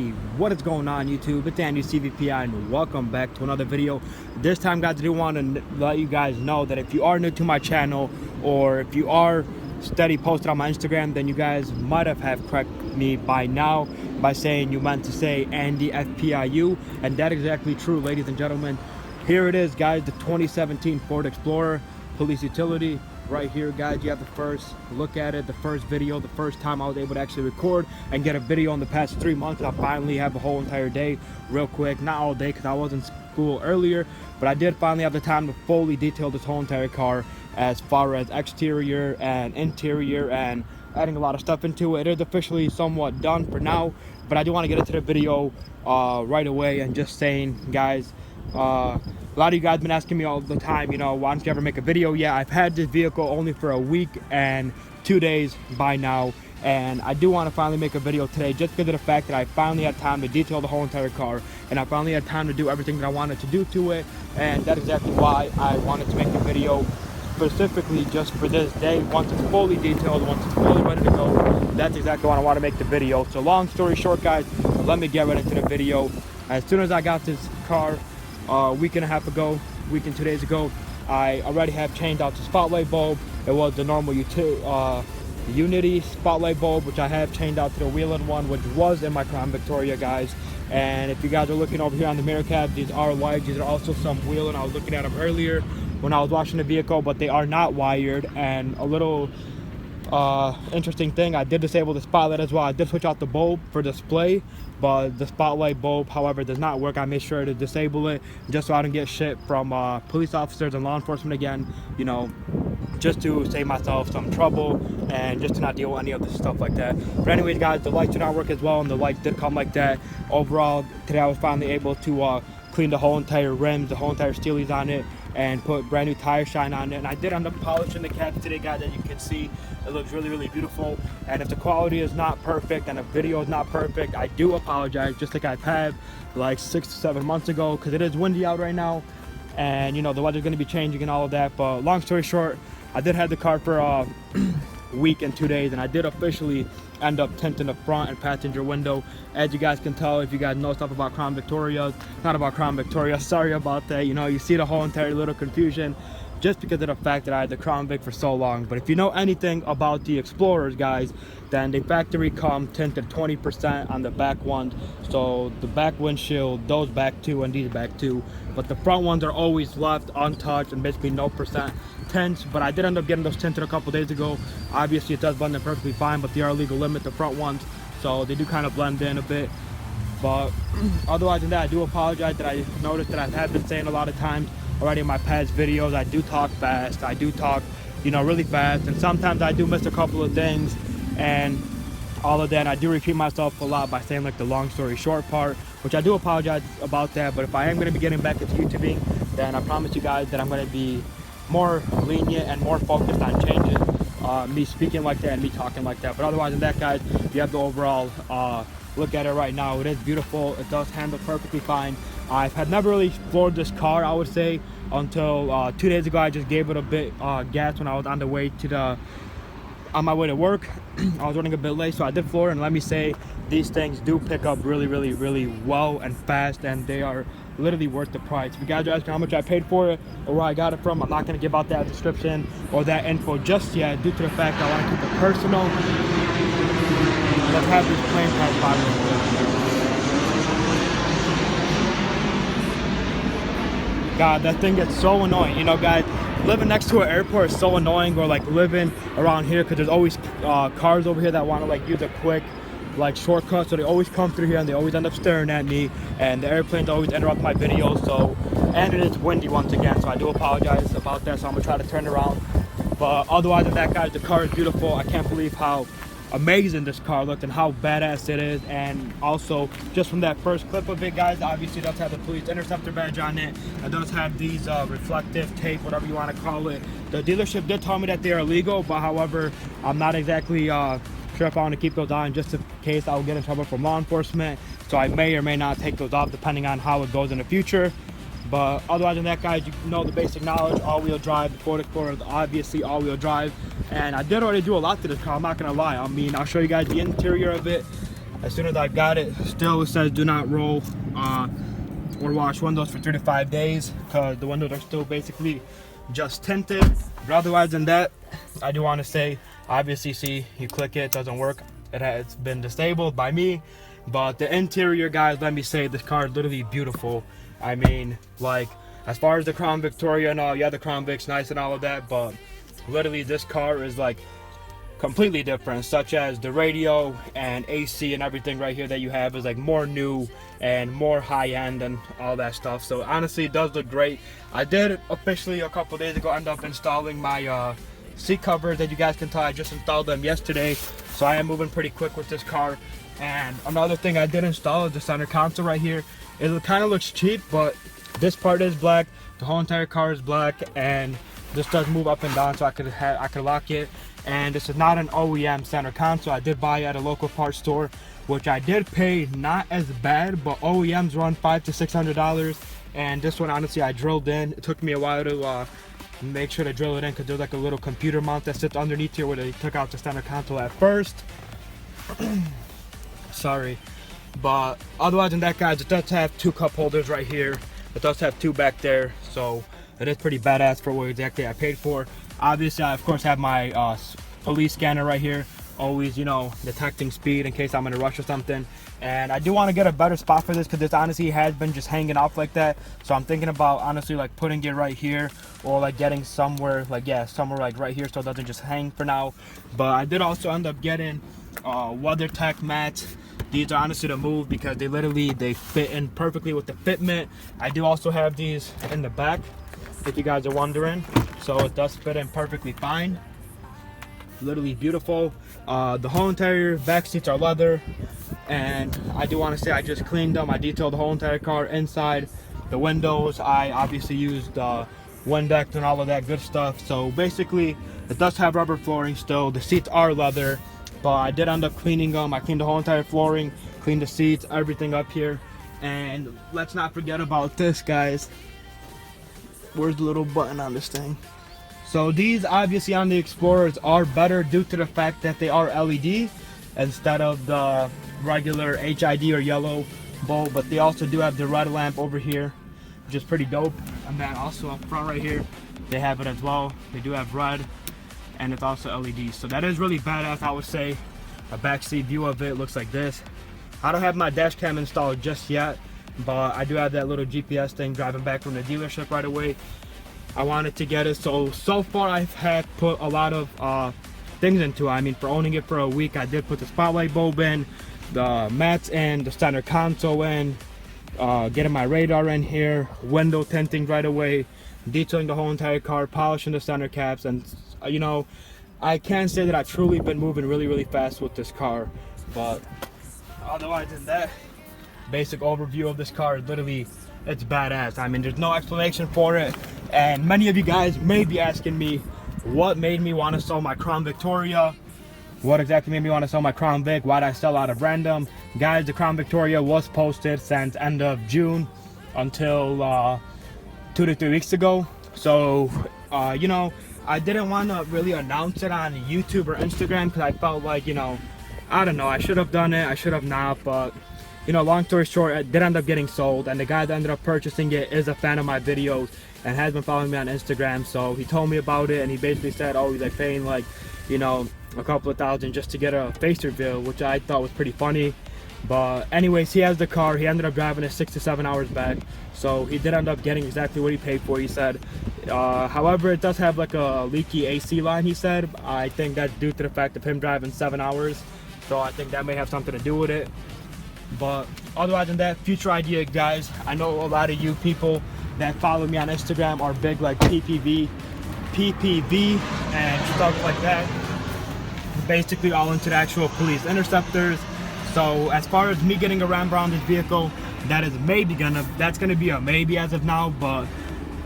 Hey, what is going on YouTube? It's Andy CVPI and welcome back to another video. This time, guys, I do want to let you guys know that if you are new to my channel or if you are steady posted on my Instagram, then you guys might have corrected me by now by saying you meant to say Andy Fpiu, and that is exactly true, ladies and gentlemen. Here it is, guys, the 2017 Ford Explorer police utility. Right here, guys, you have the first look at it, the first video, the first time I was able to actually record and get a video in the past 3 months. I finally have a whole entire day real quick, not all day because I was in school earlier, but I did finally have the time to fully detail this whole entire car as far as exterior and interior and adding a lot of stuff into it. It is officially somewhat done for now, but I do want to get into the video right away and just saying, guys, a lot of you guys have been asking me all the time, you know, why don't you ever make a video? Yeah, I've had this vehicle only for a week and 2 days by now, and I do want to finally make a video today just because of the fact that I finally had time to detail the whole entire car, and I finally had time to do everything that I wanted to do to it, and that's exactly why I wanted to make the video specifically just for this day. Once it's fully detailed, once it's fully ready to go, that's exactly why I want to make the video. So long story short, guys, let me get right into the video. As soon as I got this car a week and 2 days ago, I already have changed out the spotlight bulb. It was the normal Unity spotlight bulb, which I have changed out to the wheel-in one, which was in my Crown Victoria, guys. And if you guys are looking over here on the mirror cab, these are lights. These are also some wheel-in. I was looking at them earlier when I was washing the vehicle, but they are not wired. And a little interesting thing, I did disable the spotlight as well. I did switch out the bulb for display, but the spotlight bulb, however, does not work. I made sure to disable it just so I don't get shit from police officers and law enforcement again, you know, just to save myself some trouble and just to not deal with any of this stuff like that. But anyways, guys, the lights do not work as well, and the lights did come like that. Overall, today I was finally able to clean the whole entire rims, the whole entire steelies on it, and put brand new tire shine on it. And I did end up polishing the cabs today, guys. As you can see, it looks really, really beautiful. And if the quality is not perfect and the video is not perfect, I do apologize, just like I've had like 6 to 7 months ago, because it is windy out right now, and you know, the weather's going to be changing and all of that. But long story short, I did have the car for a week and 2 days, and I did officially end up tinting the front and passenger window. As you guys can tell, if you guys know stuff about Crown Victorias, not about Crown Victoria, sorry about that, you know, you see the whole entire little confusion just because of the fact that I had the Crown Vic for so long. But if you know anything about the Explorers, guys, then the factory come tinted 20% on the back ones. So the back windshield, those back two and these back two, but the front ones are always left untouched and basically no percent tints. But I did end up getting those tinted a couple days ago. Obviously it does blend in perfectly fine, but they are legal limit, the front ones, so they do kind of blend in a bit. But otherwise than that, I do apologize that I noticed that I have been saying a lot of times already in my past videos, I do talk fast, I do talk, you know, really fast, and sometimes I do miss a couple of things and all of that. I do repeat myself a lot by saying like the long story short part, which I do apologize about that. But if I am going to be getting back into YouTubing, then I promise you guys that I'm going to be more lenient and more focused on changing me speaking like that and me talking like that. But otherwise than that, guys, you have the overall look at it right now. It is beautiful. It does handle perfectly fine. I had never really explored this car, I would say, until 2 days ago. I just gave it a bit gas when I was on my way to work. I was running a bit late, so I did floor, and let me say, these things do pick up really, really, really well and fast, and they are literally worth the price. If you guys are asking how much I paid for it or where I got it from, I'm not going to give out that description or that info just yet, due to the fact I want to keep it personal. Let's have this plane car podcast. God, that thing gets so annoying, you know, guys. Living next to an airport is so annoying, or like living around here, because there's always cars over here that want to like use a quick like shortcut, so they always come through here and they always end up staring at me, and the airplanes always interrupt my videos. So, and it is windy once again, so I do apologize about that. So I'm gonna try to turn around, but otherwise than that, guys, the car is beautiful. I can't believe how amazing this car looked and how badass it is. And also, just from that first clip of it, guys, obviously it does have the police interceptor badge on it. It does have these reflective tape, whatever you want to call it. The dealership did tell me that they are illegal, but however, I'm not exactly sure if I want to keep those on, just in case I'll get in trouble from law enforcement. So I may or may not take those off depending on how it goes in the future. But otherwise than that, guys, you know the basic knowledge. All-wheel drive. The Ford Explorer is obviously all-wheel drive, and I did already do a lot to this car, I'm not gonna lie. I mean, I'll show you guys the interior of it. as soon as I got it. Still, it says do not roll or wash windows for 3 to 5 days, because the windows are still basically just tinted. But otherwise than that, I do want to say, obviously, see, you click it, it doesn't work. It's been disabled by me. But the interior, guys, let me say, this car is literally beautiful. I mean, like, as far as the Crown Victoria and all, yeah, the Crown Vic's nice and all of that, but literally this car is like completely different, such as the radio and AC and everything right here that you have is like more new and more high-end and all that stuff. So honestly, it does look great. I did officially a couple days ago end up installing my seat covers that you guys can tell. I just installed them yesterday, so I am moving pretty quick with this car. And another thing I did install is the center console right here. It kind of looks cheap, but this part is black, the whole entire car is black, and this does move up and down, so I could lock it. And this is not an OEM center console. I did buy it at a local parts store, which I did pay not as bad, but OEMs run $500 to $600. And this one, honestly, I drilled in. It took me a while to make sure to drill it in, because there's like a little computer mount that sits underneath here where they took out the center console at first. Sorry. But otherwise than that, guys, it does have 2 cup holders right here. It does have 2 back there, so it is pretty badass for what exactly I paid for. Obviously, I of course have my police scanner right here, always, you know, detecting speed in case I'm in a rush or something. And I do want to get a better spot for this, because this honestly has been just hanging off like that. So I'm thinking about honestly like putting it right here, or like getting somewhere like, yeah, somewhere like right here, so it doesn't just hang for now. But I did also end up getting WeatherTech mats. These are honestly to move, because they fit in perfectly with the fitment. I do also have these in the back, if you guys are wondering, so it does fit in perfectly fine. Literally beautiful. The whole interior back seats are leather, and I do want to say I just cleaned them. I detailed the whole entire car inside. The windows, I obviously used Windex and all of that good stuff. So basically, it does have rubber flooring still. The seats are leather, but I did end up cleaning them. I cleaned the whole entire flooring, cleaned the seats, everything up here. And let's not forget about this, guys. Where's the little button on this thing? So these obviously on the Explorers are better due to the fact that they are LED instead of the regular HID or yellow bulb, but they also do have the red lamp over here, which is pretty dope. And then also up front right here, they have it as well. They do have red, and it's also LED. So that is really badass, I would say. A backseat view of it looks like this. I don't have my dash cam installed just yet, but I do have that little GPS thing driving back from the dealership right away. I wanted to get it, so far I've had put a lot of things into it. I mean, for owning it for a week, I did put the spotlight bulb in, the mats in, the center console in, getting my radar in here, window tinting right away, detailing the whole entire car, polishing the center caps. And you know, I can say that I've truly been moving really fast with this car. But otherwise than that, basic overview of this car is literally, it's badass. I mean, there's no explanation for it. And many of you guys may be asking me, what made me want to sell my Crown Victoria? What exactly made me want to sell my Crown Vic? Why did I sell out of random? Guys, the Crown Victoria was posted since end of June until 2 to 3 weeks ago. So, you know, I didn't want to really announce it on YouTube or Instagram, because I felt like, you know, I don't know, I should have done it, I should have not. But you know, long story short, it did end up getting sold, and the guy that ended up purchasing it is a fan of my videos and has been following me on Instagram. So he told me about it, and he basically said, oh, he's like paying like, you know, a couple of $1,000 just to get a face reveal, which I thought was pretty funny. But anyways, he has the car. He ended up driving it 6 to 7 hours back, so he did end up getting exactly what he paid for, he said. However, it does have like a leaky AC line, he said. I think that's due to the fact of him driving 7 hours, so I think that may have something to do with it. But otherwise than that, future idea, guys. I know a lot of you people that follow me on Instagram are big like PPV and stuff like that. Basically all into the actual police interceptors. So as far as me getting a Ram around this vehicle, that's gonna be a maybe as of now. But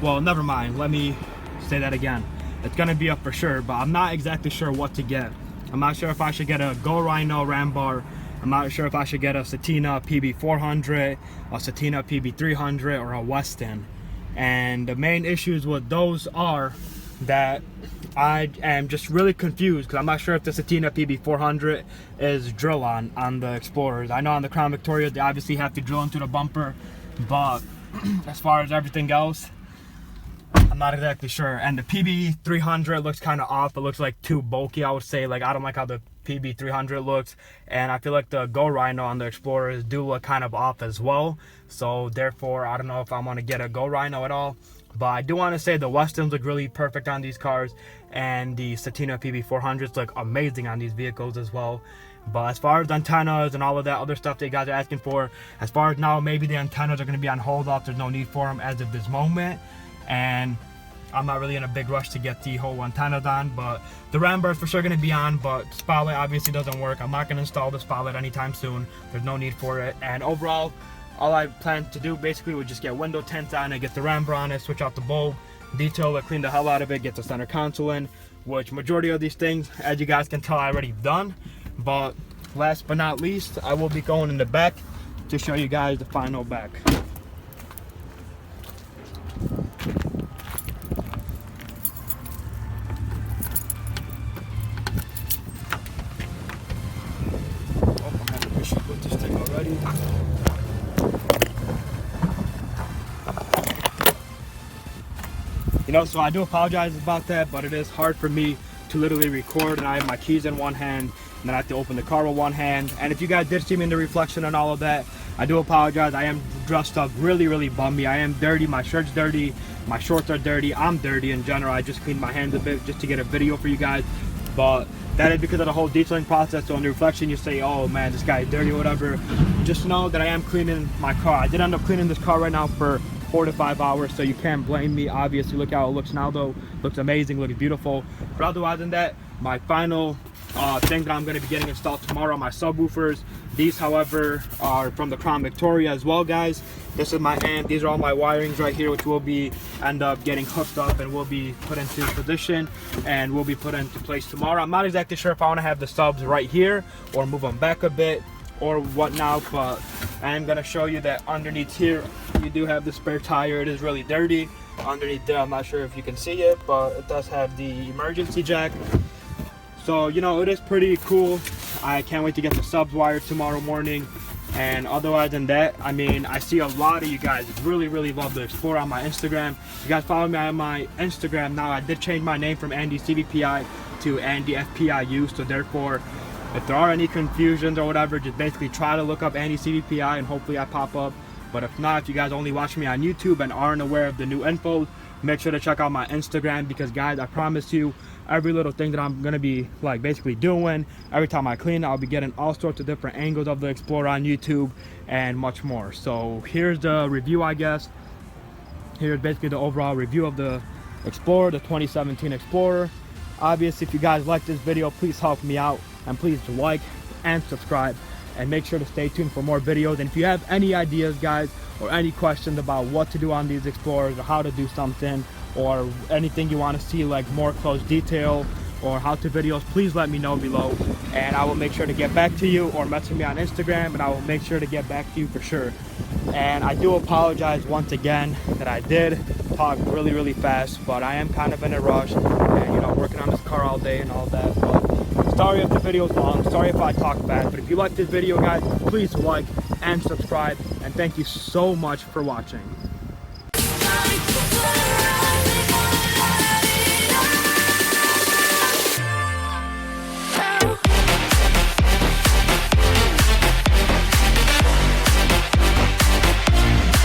well, never mind, let me say that again. It's gonna be a for sure, but I'm not exactly sure what to get. I'm not sure if I should get a Go Rhino Ram bar. I'm not sure if I should get a Satina PB400, a Satina PB300, or a Weston. And the main issues with those are, that I am just really confused because I'm not sure if the Satina PB400 is drill on the Explorers. I know on the Crown Victoria they obviously have to drill into the bumper, but as far as everything else, I'm not exactly sure. And the PB300 looks kind of off. It looks like too bulky, I would say. Like, I don't like how the PB300 looks, and I feel like the Go Rhino on the Explorers do look kind of off as well. So therefore, I don't know if I want to get a Go Rhino at all. But I do want to say the Westons look really perfect on these cars, and the Satina PB400s look amazing on these vehicles as well. But as far as antennas and all of that other stuff that you guys are asking for, as far as now, maybe the antennas are going to be on hold off. There's no need for them as of this moment, and I'm not really in a big rush to get the whole antennas on. But the ram bar is for sure going to be on, but spotlight obviously doesn't work. I'm not going to install the spotlight anytime soon. There's no need for it. And overall, all I plan to do basically would just get window tints on it, get the ram bar on it, switch out the bulb, detail it, clean the hell out of it, get the center console in, which majority of these things, as you guys can tell, I already done. But last but not least, I will be going in the back to show you guys the final back. With this thing already. You know, so I do apologize about that, but it is hard for me to literally record, and I have my keys in one hand, and then I have to open the car with one hand. And if you guys did see me in the reflection and all of that, I do apologize. I am dressed up really bummy. I am dirty. My shirt's dirty. My shorts are dirty. I'm dirty in general. I just cleaned my hands a bit just to get a video for you guys. But that is because of the whole detailing process. So in the reflection, you say, oh man, this guy is dirty or whatever. Just know that I am cleaning my car. I did end up cleaning this car right now for 4 to 5 hours, so you can't blame me. Obviously, look how it looks now though. Looks amazing, looks beautiful. But otherwise than that, my final thing that I'm going to be getting installed tomorrow, my subwoofers. These, however, are from the Crown Victoria as well, guys. This is my amp. These are all my wirings right here, which will be end up getting hooked up and will be put into position and will be put into place tomorrow. I'm not exactly sure if I want to have the subs right here or move them back a bit or whatnot, but I am going to show you that underneath here you do have the spare tire. It is really dirty underneath there. I'm not sure if you can see it, but it does have the emergency jack. So, you know, it is pretty cool. I can't wait to get the subs wired tomorrow morning. And otherwise than that, I mean, I see a lot of you guys really love the Explorer on my Instagram. You guys follow me on my Instagram now. I did change my name from Andy CVPI to Andy FPIU, so therefore, if there are any confusions or whatever, just basically try to look up Andy CVPI and hopefully I pop up. But if not, if you guys only watch me on YouTube and aren't aware of the new info, make sure to check out my Instagram, because guys, I promise you, every little thing that I'm gonna be like basically doing, every time I clean, I'll be getting all sorts of different angles of the Explorer on YouTube and much more. So here's the review, I guess. Here's basically the overall review of the Explorer, the 2017 Explorer. Obviously, if you guys like this video, please help me out and please like and subscribe, and make sure to stay tuned for more videos. And if you have any ideas, guys, or any questions about what to do on these Explorers or how to do something, or anything you want to see like more close detail or how-to videos, please let me know below, and I will make sure to get back to you, or message me on Instagram and I will make sure to get back to you for sure. And I do apologize once again that I did talk really fast, but I am kind of in a rush, and you know, working on this car all day and all that. But sorry if the video is long, sorry if I talk fast, but if you like this video, guys, please like and subscribe, and thank you so much for watching.